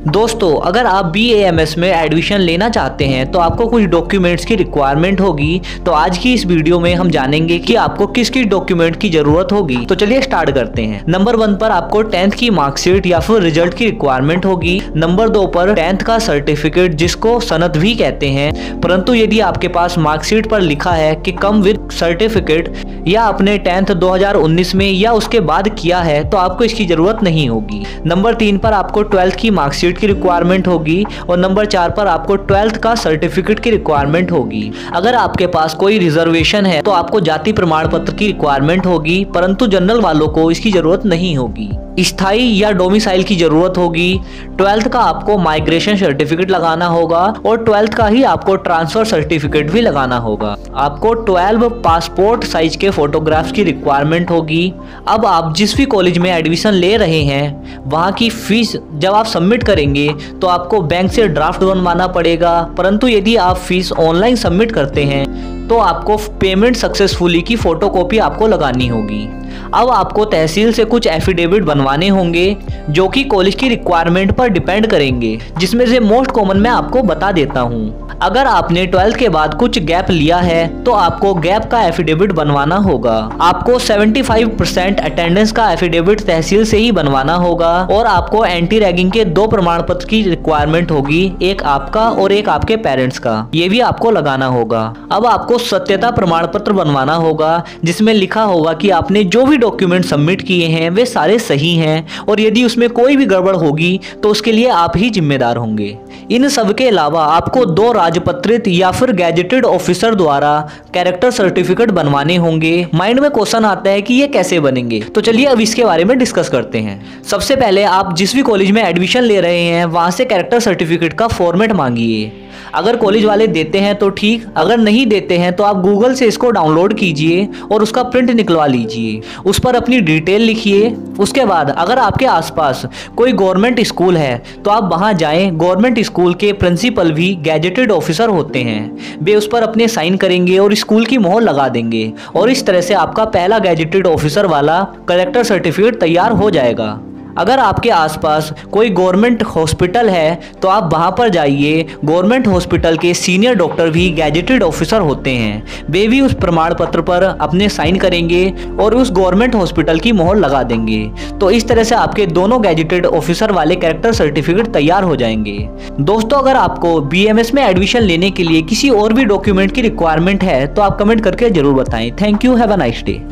दोस्तों, अगर आप BAMS में एडमिशन लेना चाहते हैं तो आपको कुछ डॉक्यूमेंट्स की रिक्वायरमेंट होगी। तो आज की इस वीडियो में हम जानेंगे कि आपको किस किस डॉक्यूमेंट की जरूरत होगी। तो चलिए स्टार्ट करते हैं। नंबर 1 पर आपको 10th की मार्कशीट या फिर रिजल्ट की रिक्वायरमेंट होगी। नंबर 2 पर 10th का सर्टिफिकेट, जिसको सनद भी कहते हैं, परंतु यदि आपके पास मार्कशीट पर लिखा है कि कम विद सर्टिफिकेट या आपने 10th 2019 में या उसके बाद किया है तो आपको इसकी जरूरत नहीं होगी। नंबर 3 पर आपको 12th की मार्कशीट की रिक्वायरमेंट होगी और नंबर 4 पर आपको 12th का सर्टिफिकेट की रिक्वायरमेंट होगी। अगर आपके पास कोई रिजर्वेशन है तो आपको जाति प्रमाण पत्र की रिक्वायरमेंट होगी, परंतु जनरल वालों को इसकी जरूरत नहीं होगी। स्थायी या डोमिसाइल की जरूरत होगी। 12th का आपको माइग्रेशन सर्टिफिकेट लगाना होगा और 12th का ही आपको ट्रांसफर सर्टिफिकेट भी लगाना होगा। आपको 12 पासपोर्ट साइज के फोटोग्राफ्स की रिक्वायरमेंट होगी। अब आप जिस भी कॉलेज में एडमिशन ले रहे हैं वहाँ की फीस जब आप सबमिट करेंगे तो आपको बैंक से ड्राफ्ट बनवाना पड़ेगा, परंतु यदि आप फीस ऑनलाइन सबमिट करते हैं तो आपको पेमेंट सक्सेसफुली की फोटोकॉपी आपको लगानी होगी। अब आपको तहसील से कुछ एफिडेविट बनवाने होंगे जो कि कॉलेज की रिक्वायरमेंट पर डिपेंड करेंगे, जिसमें से मोस्ट कॉमन मैं आपको बता देता हूँ। अगर आपने 12th के बाद कुछ गैप लिया है तो आपको गैप का एफिडेविट बनवाना होगा। आपको 75% अटेंडेंस का एफिडेविट तहसील से ही बनवाना होगा और आपको एंटी रैगिंग के 2 प्रमाण पत्र की रिक्वायरमेंट होगी, एक आपका और एक आपके पेरेंट्स का। ये भी आपको लगाना होगा। अब आपको सत्यता प्रमाण पत्र बनवाना होगा जिसमें लिखा होगा कि आपने जो भी डॉक्यूमेंट सबमिट किए हैं वे सारे सही हैं और यदि उसमें कोई भी गड़बड़ होगी तो उसके लिए आप ही जिम्मेदार होंगे। इन सब के अलावा आपको 2 राजपत्रित या फिर गैजेटेड ऑफिसर द्वारा कैरेक्टर सर्टिफिकेट बनवाने होंगे। माइंड में क्वेश्चन आता है कि ये कैसे बनेंगे, तो चलिए अब इसके बारे में डिस्कस करते हैं। सबसे पहले आप जिस भी कॉलेज में एडमिशन ले रहे हैं वहां से कैरेक्टर सर्टिफिकेट का फॉर्मेट मांगिए। अगर कॉलेज वाले देते हैं तो ठीक, अगर नहीं देते हैं तो आप गूगल से इसको डाउनलोड कीजिए और उसका प्रिंट निकलवा लीजिए। उस पर अपनी डिटेल लिखिए। उसके बाद अगर आपके आसपास कोई गवर्नमेंट स्कूल है तो आप वहां जाएं। गवर्नमेंट स्कूल के प्रिंसिपल भी गैजेटेड ऑफिसर होते हैं। वे उस पर अपने साइन करेंगे और स्कूल की मोहर लगा देंगे और इस तरह से आपका पहला गैजेटेड ऑफिसर वाला कैरेक्टर सर्टिफिकेट तैयार हो जाएगा। अगर आपके आसपास कोई गवर्नमेंट हॉस्पिटल है तो आप वहां पर जाइए। गवर्नमेंट हॉस्पिटल के सीनियर डॉक्टर भी गैजेटेड ऑफिसर होते हैं। वे भी उस प्रमाण पत्र पर अपने साइन करेंगे और उस गवर्नमेंट हॉस्पिटल की मोहर लगा देंगे। तो इस तरह से आपके दोनों गैजेटेड ऑफिसर वाले कैरेक्टर सर्टिफिकेट तैयार हो जाएंगे। दोस्तों, अगर आपको BAMS में एडमिशन लेने के लिए किसी और भी डॉक्यूमेंट की रिक्वायरमेंट है तो आप कमेंट करके जरूर बताएं। Thank you, have a nice day.